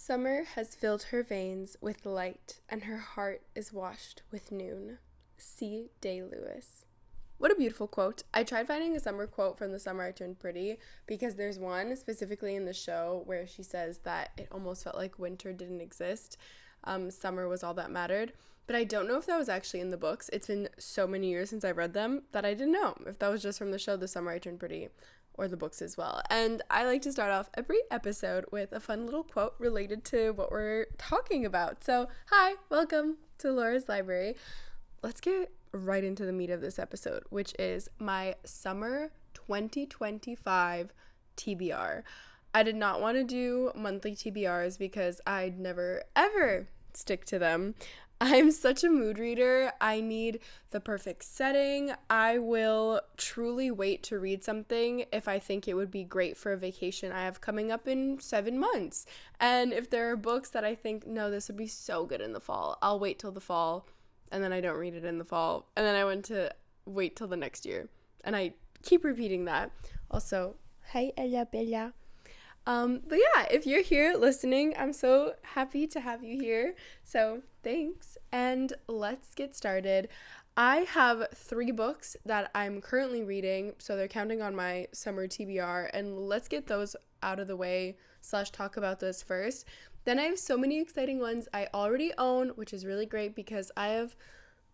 Summer has filled her veins with light, and her heart is washed with noon. C. Day Lewis. What a beautiful quote. I tried finding a summer quote from The Summer I Turned Pretty because there's one specifically in the show where she says that it almost felt like winter didn't exist. Summer was all that mattered. But I don't know if that was actually in the books. It's been so many years since I've read them that I didn't know if that was just from the show The Summer I Turned Pretty or the books as well. And I like to start off every episode with a fun little quote related to what we're talking about. So, hi, welcome to Laura's Library. Let's get right into the meat of this episode, which is my summer 2025 TBR. I did not want to do monthly TBRs because I'd never ever stick to them. I'm such a mood reader. I need the perfect setting. I will truly wait to read something if I think it would be great for a vacation I have coming up in 7 months. And if there are books that I think, no, this would be so good in the fall, I'll wait till the fall, and then I don't read it in the fall. And then I want to wait till the next year. And I keep repeating that. Also, hi, Ella Bella. But yeah, if you're here listening, I'm so happy to have you here. So thanks. And let's get started. I have 3 books that I'm currently reading, so they're counting on my summer TBR, and let's get those out of the way / talk about those first. Then I have so many exciting ones I already own, which is really great because I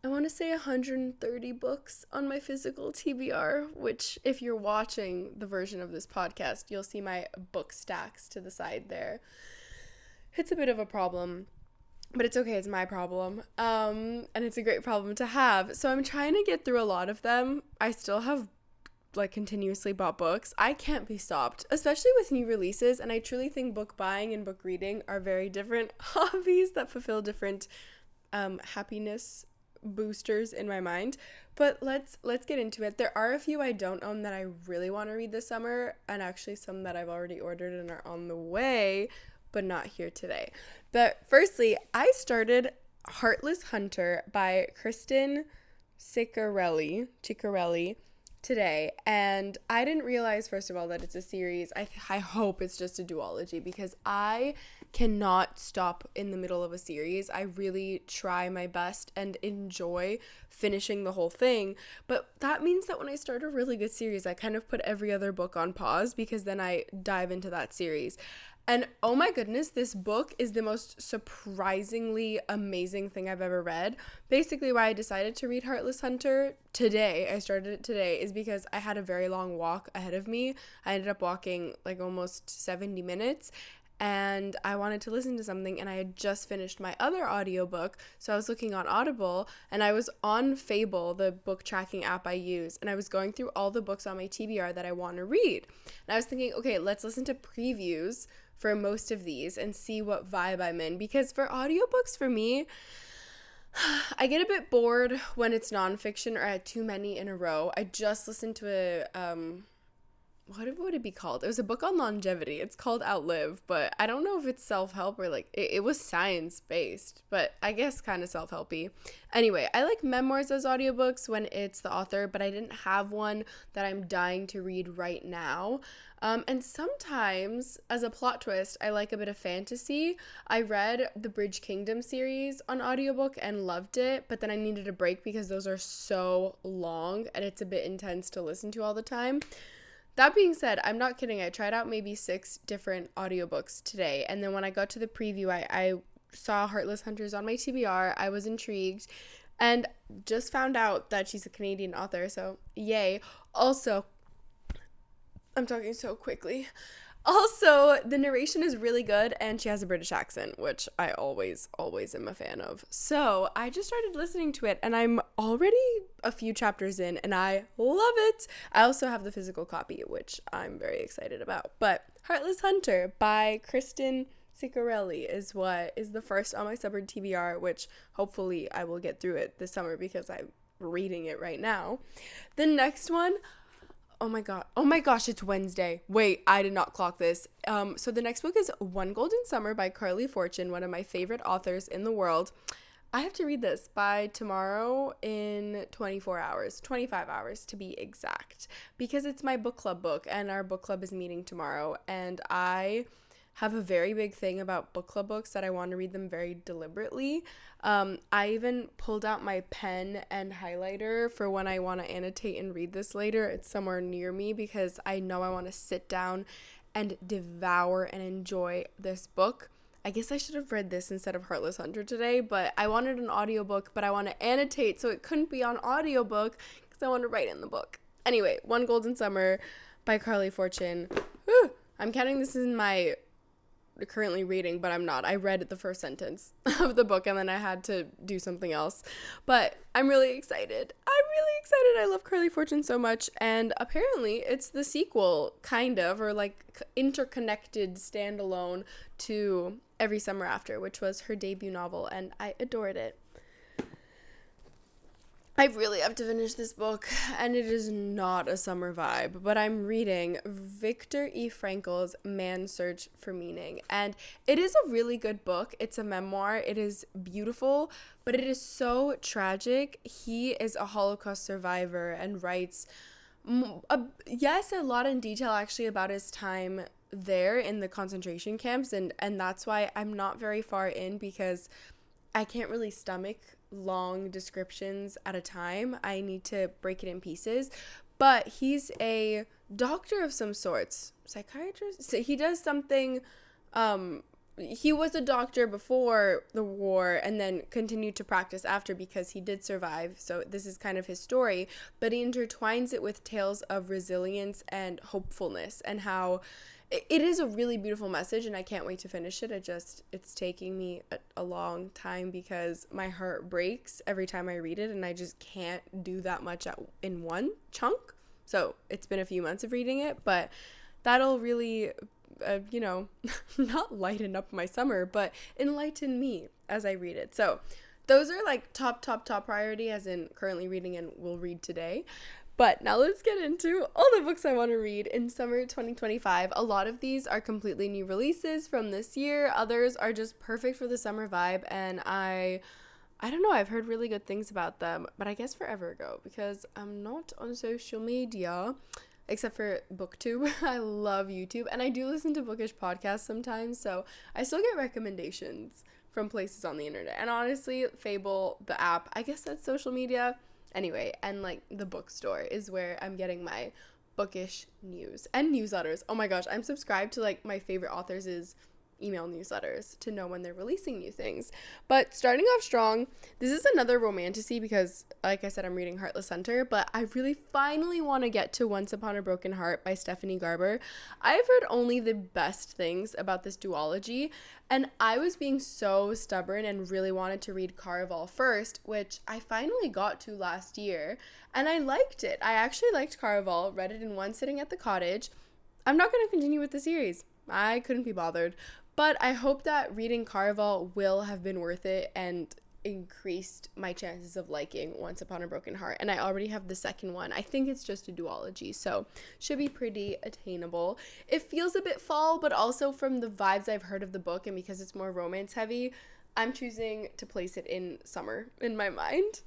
want to say 130 books on my physical TBR, which if you're watching the version of this podcast, you'll see my book stacks to the side there. It's a bit of a problem, but it's okay. It's my problem. And it's a great problem to have. So I'm trying to get through a lot of them. I still have continuously bought books. I can't be stopped, especially with new releases. And I truly think book buying and book reading are very different hobbies that fulfill different happiness boosters in my mind. But let's get into it. There are a few I don't own that I really want to read this summer, and actually some that I've already ordered and are on the way, but not here today. But firstly, I started Heartless Hunter by Kristen Ciccarelli today, and I didn't realize, first of all, that it's a series. I hope it's just a duology because I cannot stop in the middle of a series. I really try my best and enjoy finishing the whole thing, but that means that when I start a really good series, I kind of put every other book on pause because then I dive into that series. And oh my goodness, this book is the most surprisingly amazing thing I've ever read. Basically, why I decided to read Heartless Hunter today, I started it today, is because I had a very long walk ahead of me. I ended up walking almost 70 minutes, and I wanted to listen to something, and I had just finished my other audiobook, so I was looking on Audible, and I was on Fable, the book tracking app I use, and I was going through all the books on my TBR that I want to read. And I was thinking, okay, let's listen to previews for most of these and see what vibe I'm in, because for audiobooks, for me, I get a bit bored when it's nonfiction or I had too many in a row. I just listened to what would it be called? It was a book on longevity. It's called Outlive, but I don't know if it's self-help or it was science-based, but I guess kind of self-helpy. Anyway, I like memoirs as audiobooks when it's the author, but I didn't have one that I'm dying to read right now. And sometimes, as a plot twist, I like a bit of fantasy. I read the Bridge Kingdom series on audiobook and loved it, but then I needed a break because those are so long and it's a bit intense to listen to all the time. That being said, I'm not kidding. I tried out maybe 6 different audiobooks today, and then when I got to the preview, I saw Heartless Hunters on my TBR. I was intrigued and just found out that she's a Canadian author, so yay. Also, I'm talking so quickly. Also, the narration is really good, and she has a British accent, which I always am a fan of. So I just started listening to it, and I'm already a few chapters in, and I love it. I also have the physical copy, which I'm very excited about. But Heartless Hunter by Kristen Ciccarelli is the first on my summer TBR, which hopefully I will get through it this summer because I'm reading it right now. The next one, oh my gosh, it's Wednesday. Wait, I did not clock this. So the next book is One Golden Summer by Carley Fortune, one of my favorite authors in the world. I have to read this by tomorrow in 25 hours to be exact, because it's my book club book, and our book club is meeting tomorrow, and I have a very big thing about book club books that I want to read them very deliberately. I even pulled out my pen and highlighter for when I want to annotate and read this later. It's somewhere near me because I know I want to sit down and devour and enjoy this book. I guess I should have read this instead of Heartless Hunter today, but I wanted an audiobook, but I want to annotate so it couldn't be on audiobook because I want to write in the book. Anyway, One Golden Summer by Carley Fortune. Whew, I'm counting this in my currently reading, but I'm not. I read the first sentence of the book and then I had to do something else. But I'm really excited. I love Carley Fortune so much, and apparently it's the sequel, kind of, or like interconnected standalone to Every Summer After, which was her debut novel, and I adored it. I really have to finish this book, and it is not a summer vibe, but I'm reading Viktor E. Frankl's Man's Search for Meaning, and it is a really good book. It's a memoir. It is beautiful, but it is so tragic. He is a Holocaust survivor and writes, a lot in detail actually about his time there in the concentration camps, and that's why I'm not very far in, because I can't really stomach long descriptions at a time. I need to break it in pieces. But he's a doctor of some sorts, psychiatrist. So he does something. He was a doctor before the war and then continued to practice after because he did survive. So this is kind of his story, but he intertwines it with tales of resilience and hopefulness, and how it is a really beautiful message, and I can't wait to finish it. It's taking me a long time because my heart breaks every time I read it, and I just can't do that much in one chunk. So it's been a few months of reading it, but that'll really, not lighten up my summer, but enlighten me as I read it. So those are like top priority, as in currently reading and will read today. But now let's get into all the books I want to read in summer 2025. A lot of these are completely new releases from this year. Others are just perfect for the summer vibe. And I don't know, I've heard really good things about them. But I guess forever ago, because I'm not on social media, except for BookTube. I love YouTube. And I do listen to bookish podcasts sometimes. So I still get recommendations from places on the internet. And honestly, Fable, the app, I guess that's social media. Anyway, and like the bookstore is where I'm getting my bookish news and newsletters. Oh my gosh, I'm subscribed to like my favorite authors' email newsletters to know when they're releasing new things. But starting off strong, this is another romantasy because, like I said, I'm reading Heartless Hunter, but I really finally want to get to Once Upon a Broken Heart by Stephanie Garber. I've heard only the best things about this duology, and I was being so stubborn and really wanted to read Caraval first, which I finally got to last year, and I liked it. I actually liked Caraval, read it in one sitting at the cottage. I'm not going to continue with the series. I couldn't be bothered. But I hope that reading Caraval will have been worth it and increased my chances of liking Once Upon a Broken Heart. And I already have the second one. I think it's just a duology, so should be pretty attainable. It feels a bit fall, but also from the vibes I've heard of the book and because it's more romance heavy, I'm choosing to place it in summer in my mind.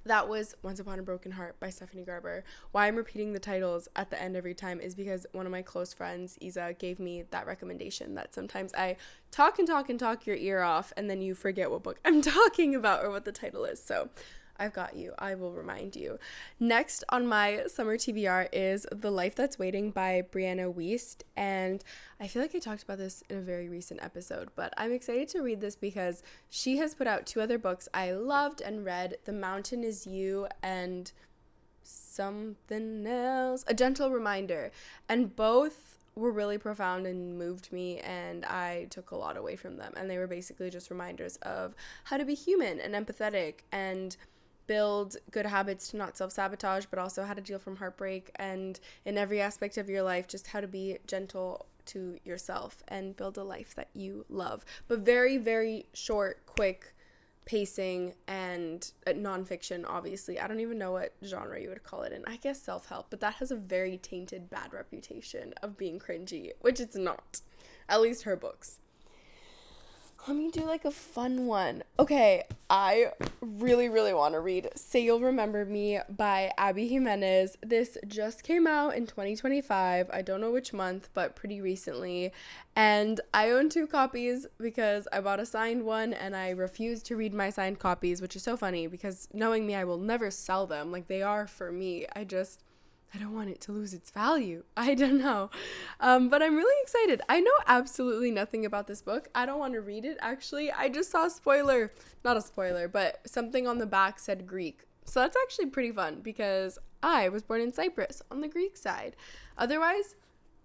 That was Once Upon a Broken Heart by Stephanie Garber. Why I'm repeating the titles at the end every time is because one of my close friends, Isa, gave me that recommendation that sometimes I talk your ear off and then you forget what book I'm talking about or what the title is. So I've got you. I will remind you. Next on my summer TBR is The Life That's Waiting by Brianna Wiest. And I feel like I talked about this in a very recent episode, but I'm excited to read this because she has put out two other books I loved and read, The Mountain Is You and something else, A Gentle Reminder. And both were really profound and moved me, and I took a lot away from them. And they were basically just reminders of how to be human and empathetic and build good habits to not self-sabotage, but also how to deal from heartbreak, and in every aspect of your life, just how to be gentle to yourself and build a life that you love. But very, very short, quick pacing and nonfiction, obviously. I don't even know what genre you would call it in. I guess self-help, but that has a very tainted, bad reputation of being cringy, which it's not. At least her books. Let me do like a fun one. Okay, I really, really want to read Say You'll Remember Me by Abby Jimenez. This just came out in 2025. I don't know which month, but pretty recently. And I own 2 copies because I bought a signed one and I refuse to read my signed copies, which is so funny because knowing me, I will never sell them. Like, they are for me. I don't want it to lose its value. I don't know. But I'm really excited. I know absolutely nothing about this book. I don't want to read it, actually. I just saw a spoiler. Not a spoiler, but something on the back said Greek. So that's actually pretty fun because I was born in Cyprus on the Greek side. Otherwise,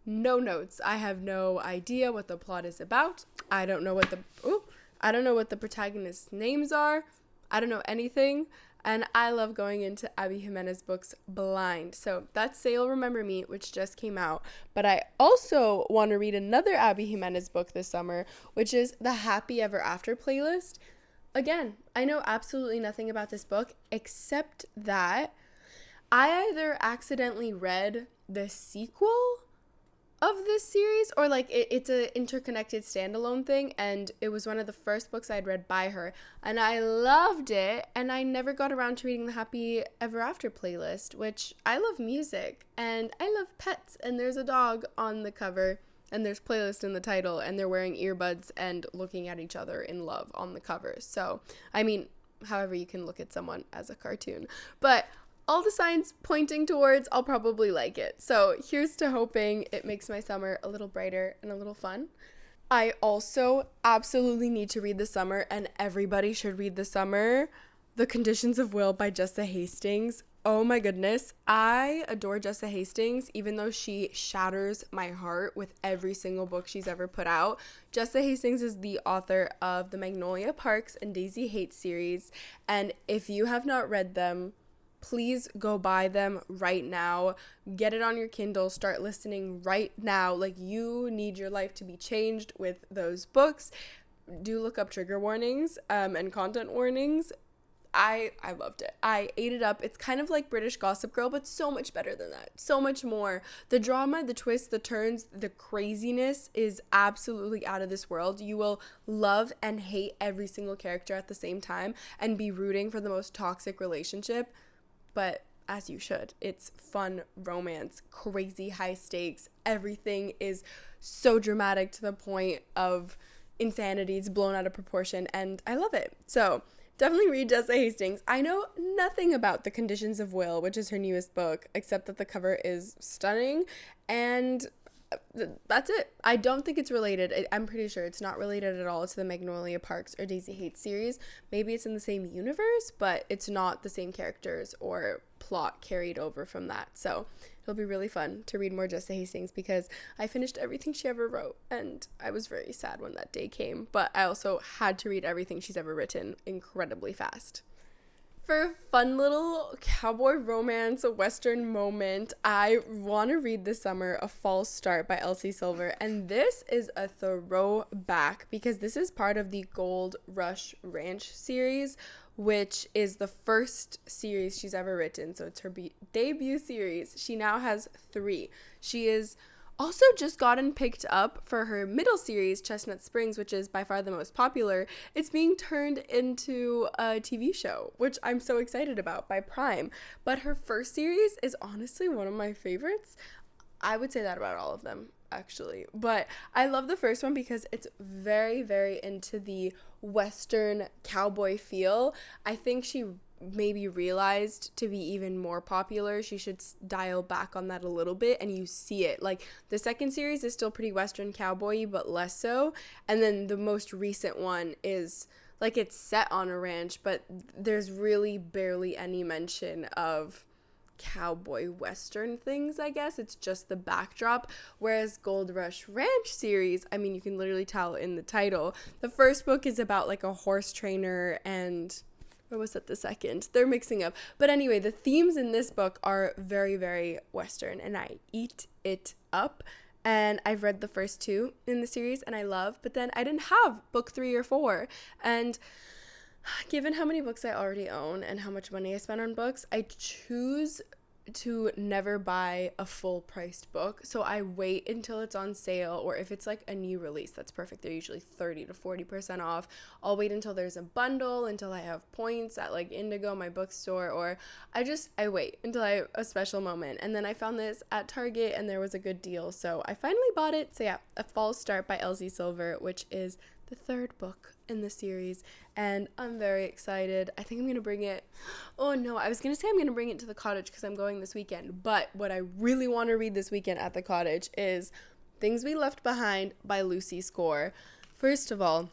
no notes. I have no idea what the plot is about. I don't know what the protagonists' names are. I don't know anything. And I love going into Abby Jimenez books blind. So that's Say You'll Remember Me, which just came out. But I also want to read another Abby Jimenez book this summer, which is the Happy Ever After playlist. Again, I know absolutely nothing about this book, except that I either accidentally read the sequel of this series, or like it's a interconnected standalone thing, and it was one of the first books I'd read by her, and I loved it, and I never got around to reading the Happy Ever After playlist, which I love music, and I love pets, and there's a dog on the cover, and there's playlist in the title, and they're wearing earbuds and looking at each other in love on the cover. So, I mean, however you can look at someone as a cartoon, but all the signs pointing towards I'll probably like it. So here's to hoping it makes my summer a little brighter and a little fun. I also absolutely need to read this summer, and everybody should read this summer, The Conditions of Will by Jessa Hastings. Oh my goodness. I adore Jessa Hastings, even though she shatters my heart with every single book she's ever put out. Jessa Hastings is the author of the Magnolia Parks and Daisy Hate series, and if you have not read them, please go buy them right now. Get it on your Kindle. Start listening right now. Like, you need your life to be changed with those books. Do look up trigger warnings and content warnings. I loved it. I ate it up. It's kind of like British Gossip Girl, but so much better than that. So much more. The drama, the twists, the turns, the craziness is absolutely out of this world. You will love and hate every single character at the same time and be rooting for the most toxic relationship. But as you should. It's fun romance, crazy high stakes. Everything is so dramatic to the point of insanity. It's blown out of proportion, and I love it. So definitely read Jessa Hastings. I know nothing about The Conditions of Will, which is her newest book, except that the cover is stunning, and that's it. I don't think it's related. I'm pretty sure it's not related at all to the Magnolia Parks or Daisy Hate series. Maybe it's in the same universe, but it's not the same characters or plot carried over from that. So it'll be really fun to read more Jessa Hastings because I finished everything she ever wrote, and I was very sad when that day came, but I also had to read everything she's ever written incredibly fast. For a fun little cowboy romance, a western moment, I want to read this summer A False Start by Elsie Silver, and this is a throwback because this is part of the Gold Rush Ranch series, which is the first series she's ever written, so it's her debut series. She now has 3. She is also just gotten picked up for her middle series, Chestnut Springs, which is by far the most popular. It's being turned into a TV show, which I'm so excited about, by Prime. But her first series is honestly one of my favorites. I would say that about all of them, actually. But I love the first one because it's very, very into the Western cowboy feel. I think she maybe realized to be even more popular, she should dial back on that a little bit, and you see it. Like, the second series is still pretty Western cowboy-y, but less so. And then the most recent one is, like, it's set on a ranch, but there's really barely any mention of cowboy western things, I guess. It's just the backdrop. Whereas Gold Rush Ranch series, I mean, you can literally tell in the title. The first book is about, like, a horse trainer, and or was that the second? They're mixing up. But anyway, the themes in this book are very, very Western, and I eat it up. And I've read the first 2 in the series, and I love, but then I didn't have book 3 or 4. And given how many books I already own and how much money I spend on books, I choose to never buy a full priced book, so I wait until it's on sale, or if it's like a new release, that's perfect. They're usually 30 to 40% off. I'll wait until there's a bundle, until I have points at like Indigo, my bookstore, or I wait until I have a special moment. And then I found this at Target and there was a good deal, so I finally bought it. So yeah, A False Start by Elsie Silver, which is the third book in the series, and I'm very excited. I think I'm gonna bring it, oh no, I was gonna say I'm gonna bring it to the cottage because I'm going this weekend, but what I really want to read this weekend at the cottage is Things We Left Behind by Lucy Score. First of all,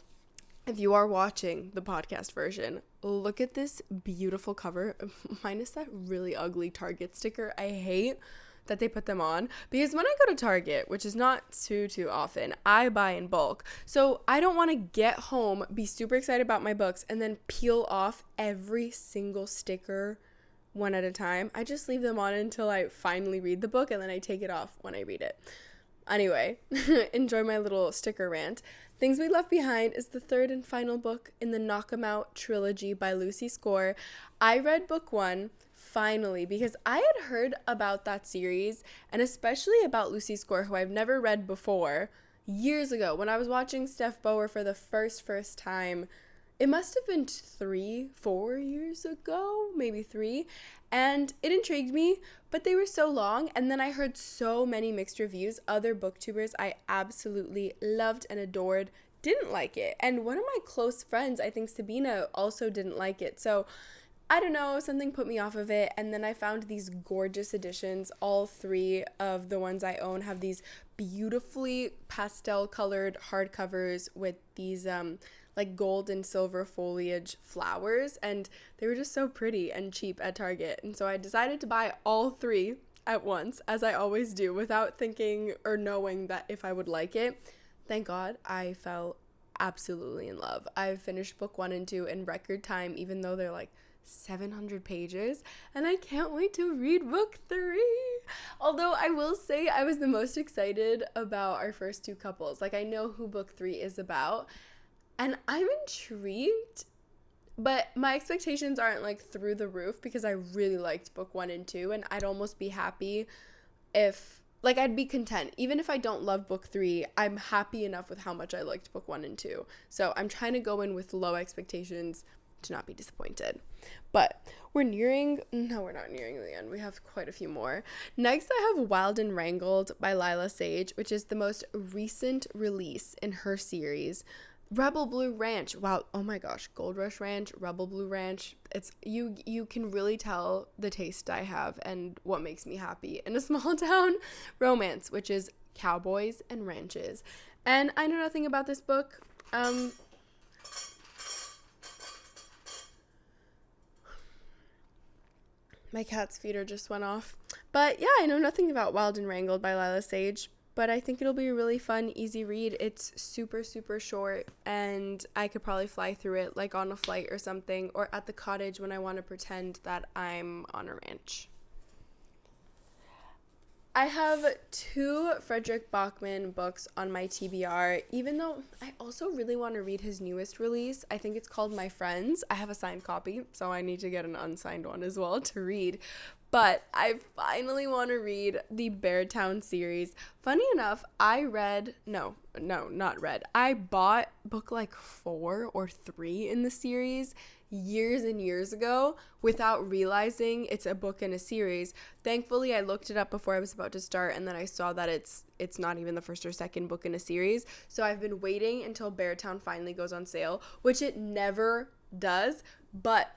if you are watching the podcast version, look at this beautiful cover, minus that really ugly Target sticker I hate that they put them on, because when I go to Target, which is not too often, I buy in bulk. So I don't want to get home, be super excited about my books, and then peel off every single sticker one at a time. I just leave them on until I finally read the book, and then I take it off when I read it. Anyway, enjoy my little sticker rant. Things We Left Behind is the third and final book in the Knock 'Em Out trilogy by Lucy Score. I read book one finally because I had heard about that series, and especially about Lucy Score, who I've never read before, years ago when I was watching Steph Bower for the first time. It must have been 3-4 years ago, maybe 3, and it intrigued me, but they were so long, and then I heard so many mixed reviews. Other booktubers I absolutely loved and adored didn't like it, and one of my close friends, I think Sabina, also didn't like it. So I don't know, something put me off of it, and then I found these gorgeous editions. All three of the ones I own have these beautifully pastel colored hardcovers with these like gold and silver foliage flowers, and they were just so pretty and cheap at Target. And so I decided to buy all three at once, as I always do, without thinking or knowing that if I would like it. Thank God I fell absolutely in love. I've finished book 1 and 2 in record time, even though they're like 700 pages, and I can't wait to read book 3. Although I will say I was the most excited about our first two couples. Like, I know who book 3 is about, and I'm intrigued, but my expectations aren't like through the roof because I really liked book 1 and 2, and I'd almost be happy if, like, I'd be content. Even if I don't love book 3, I'm happy enough with how much I liked book 1 and 2. So I'm trying to go in with low expectations to not be disappointed. But we're not nearing the end. We have quite a few more. Next, I have Wild and Wrangled by Lila Sage, which is the most recent release in her series. Rebel Blue Ranch. Wow. Oh my gosh. Gold Rush Ranch, Rebel Blue Ranch. It's you can really tell the taste I have and what makes me happy in a small town romance, which is cowboys and ranches. And I know nothing about this book. My cat's feeder just went off. But yeah, I know nothing about Wild and Wrangled by Lila Sage, but I think it'll be a really fun, easy read. It's super short, and I could probably fly through it like on a flight or something, or at the cottage when I want to pretend that I'm on a ranch. I have 2 Frederick Bachman books on my TBR, even though I also really want to read his newest release. I think it's called My Friends. I have a signed copy, so I need to get an unsigned one as well to read. But I finally want to read the Beartown series. Funny enough, I bought book like 4 or 3 in the series years and years ago without realizing it's a book in a series. Thankfully, I looked it up before I was about to start, and then I saw that it's not even the first or second book in a series. So I've been waiting until Beartown finally goes on sale, which it never does. But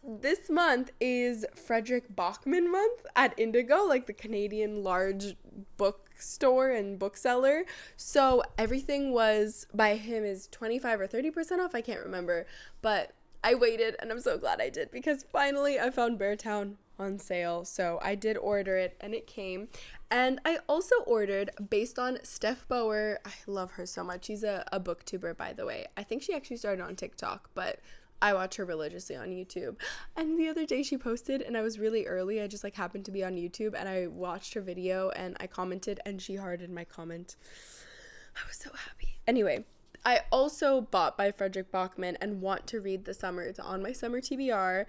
this month is Frederick Bachman month at Indigo, like the Canadian large bookstore and bookseller. So everything was by him is 25 or 30% off. I can't remember, but I waited, and I'm so glad I did, because finally I found Beartown on sale. So I did order it, and it came. And I also ordered, based on Steph Bower. I love her so much. She's a booktuber, by the way. I think she actually started on TikTok, but I watch her religiously on YouTube. And the other day she posted, and I was really early. I just like happened to be on YouTube, and I watched her video, and I commented, and she hearted my comment. I was so happy. Anyway, I also bought by Frederick Bachman and want to read this summer. It's on my summer TBR.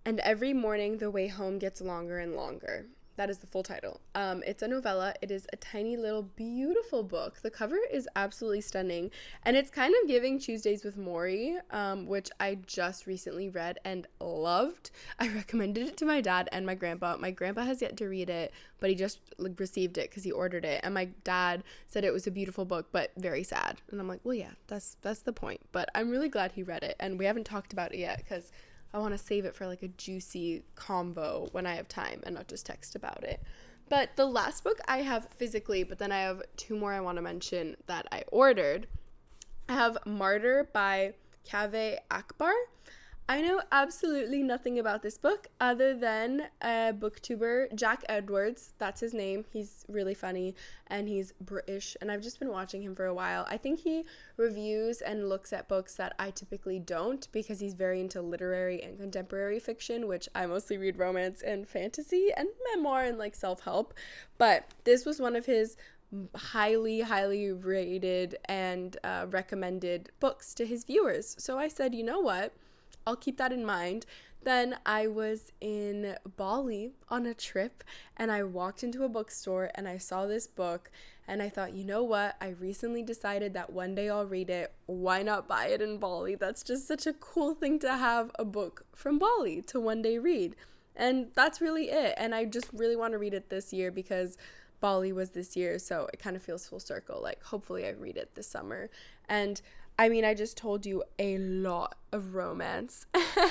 And every morning the way home gets longer and longer. That is the full title. It's a novella. It is a tiny little beautiful book. The cover is absolutely stunning, and it's kind of giving Tuesdays with Morrie, which I just recently read and loved. I recommended it to my dad and my grandpa. My grandpa has yet to read it, but he just received it because he ordered it, and my dad said it was a beautiful book but very sad. And I'm like, well, yeah, that's the point. But I'm really glad he read it, and we haven't talked about it yet because I want to save it for like a juicy convo when I have time and not just text about it. But the last book I have physically, but then I have 2 more I want to mention that I ordered. I have Martyr by Kaveh Akbar. I know absolutely nothing about this book other than a booktuber, Jack Edwards. That's his name. He's really funny and he's British, and I've just been watching him for a while. I think he reviews and looks at books that I typically don't because he's very into literary and contemporary fiction, which I mostly read romance and fantasy and memoir and like self-help. But this was one of his highly rated and recommended books to his viewers. So I said, you know what? I'll keep that in mind. Then I was in Bali on a trip and I walked into a bookstore and I saw this book and I thought, you know what? I recently decided that one day I'll read it. Why not buy it in Bali? That's just such a cool thing to have a book from Bali to one day read. And that's really it. And I just really want to read it this year because Bali was this year, so it kind of feels full circle. Like, hopefully I read it this summer. And I mean, I just told you a lot of romance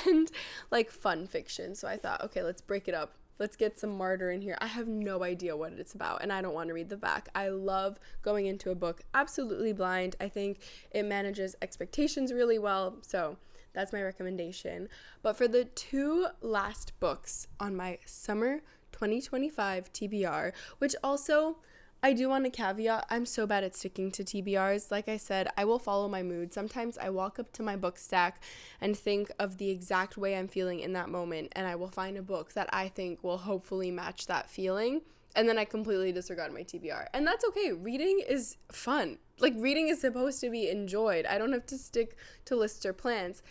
and like fun fiction. So I thought, okay, let's break it up. Let's get some Martyr in here. I have no idea what it's about and I don't want to read the back. I love going into a book absolutely blind. I think it manages expectations really well. So that's my recommendation. But for the 2 last books on my summer 2025 TBR, which also I do want to caveat, I'm so bad at sticking to TBRs. Like I said, I will follow my mood. Sometimes I walk up to my book stack and think of the exact way I'm feeling in that moment, and I will find a book that I think will hopefully match that feeling, and then I completely disregard my TBR. And that's okay. Reading is fun. Like, reading is supposed to be enjoyed. I don't have to stick to lists or plans,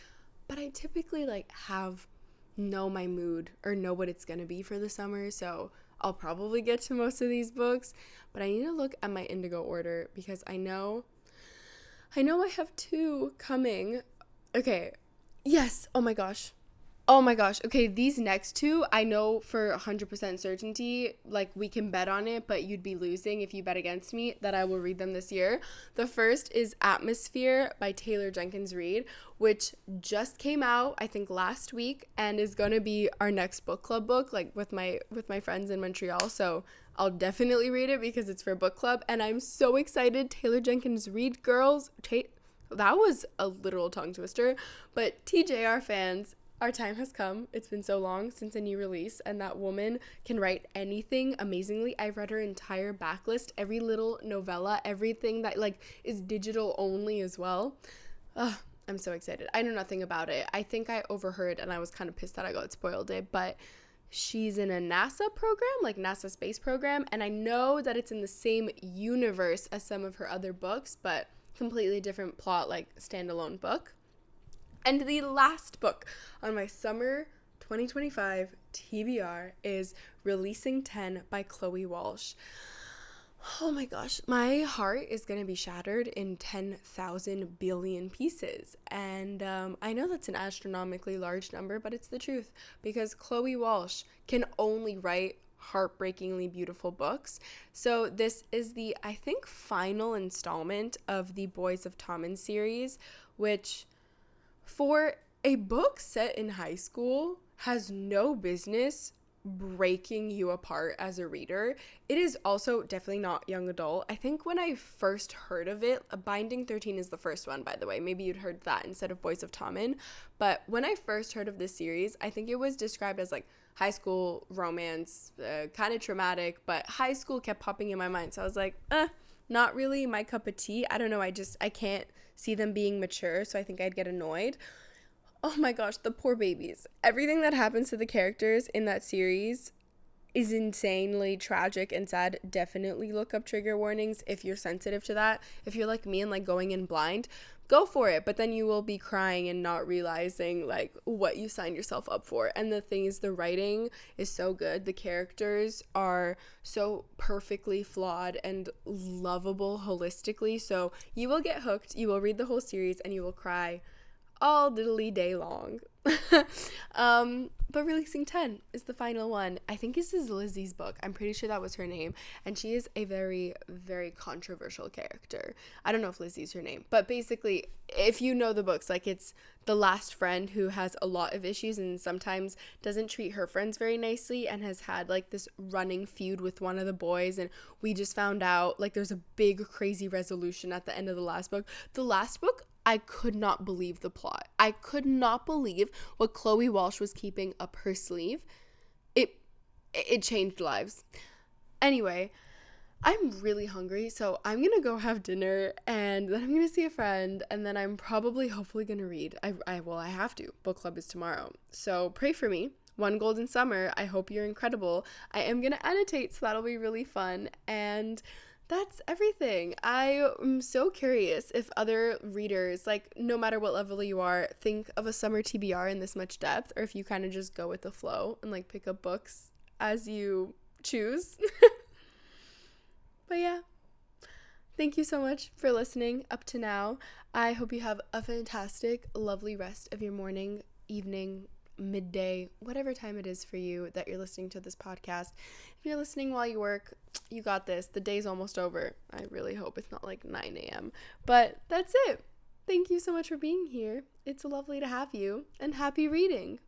but I typically know my mood or know what it's going to be for the summer, so I'll probably get to most of these books, but I need to look at my Indigo order because I know I have 2 coming. Okay. Yes. Oh my gosh. Okay, these next 2, I know for 100% certainty, like we can bet on it, but you'd be losing if you bet against me that I will read them this year. The first is Atmosphere by Taylor Jenkins Reid, which just came out, I think, last week, and is going to be our next book club book, like with my friends in Montreal. So I'll definitely read it because it's for book club, and I'm so excited. Taylor Jenkins Reid, girls, that was a literal tongue twister, but TJR fans, our time has come. It's been so long since a new release, and that woman can write anything amazingly. I've read her entire backlist, every little novella, everything that is digital only as well. I'm so excited. I know nothing about it. I think I overheard and I was kind of pissed that I got spoiled it, but she's in a NASA program, like NASA space program, and I know that it's in the same universe as some of her other books, but completely different plot, like standalone book. And the last book on my summer 2025 TBR is Releasing 10 by Chloe Walsh. Oh my gosh, my heart is going to be shattered in 10,000 billion pieces. And I know that's an astronomically large number, but it's the truth because Chloe Walsh can only write heartbreakingly beautiful books. So this is the, I think, final installment of the Boys of Tommen series, which for a book set in high school has no business breaking you apart as a reader. It is also definitely not young adult. I think when I first heard of it, Binding 13 is the first one, by the way. Maybe you'd heard that instead of Boys of Tommen. But when I first heard of this series, I think it was described as high school romance, kind of traumatic, but high school kept popping in my mind. So I was like, not really my cup of tea. I don't know. I can't see them being mature, so I think I'd get annoyed. Oh my gosh, the poor babies. Everything that happens to the characters in that series is insanely tragic and sad. Definitely look up trigger warnings if you're sensitive to that. If you're like me and going in blind, go for it, but then you will be crying and not realizing like what you signed yourself up for. And the thing is, the writing is so good. The characters are so perfectly flawed and lovable holistically. So you will get hooked, you will read the whole series, and you will cry all diddly day long. But Releasing 10 is the final one. I think this is Lizzie's book. I'm pretty sure that was her name. And she is a very, very controversial character. I don't know if Lizzie's her name. But basically, if you know the books, like it's the last friend who has a lot of issues and sometimes doesn't treat her friends very nicely and has had like this running feud with one of the boys. And we just found out like there's a big crazy resolution at the end of the last book. The last book, I could not believe the plot. I could not believe what Chloe Walsh was keeping up her sleeve. It changed lives. Anyway, I'm really hungry, so I'm gonna go have dinner, and then I'm gonna see a friend, and then I'm hopefully gonna read. I have to. Book club is tomorrow. So pray for me. One Golden Summer. I hope you're incredible. I am gonna annotate, so that'll be really fun. And that's everything. I am so curious if other readers, like no matter what level you are, think of a summer TBR in this much depth, or if you kind of just go with the flow and like pick up books as you choose. But yeah, thank you so much for listening up to now. I hope you have a fantastic, lovely rest of your morning, evening, midday, whatever time it is for you that you're listening to this podcast. If you're listening while you work, you got this. The day's almost over. I really hope it's not like 9 a.m. But that's it. Thank you so much for being here. It's lovely to have you, and happy reading.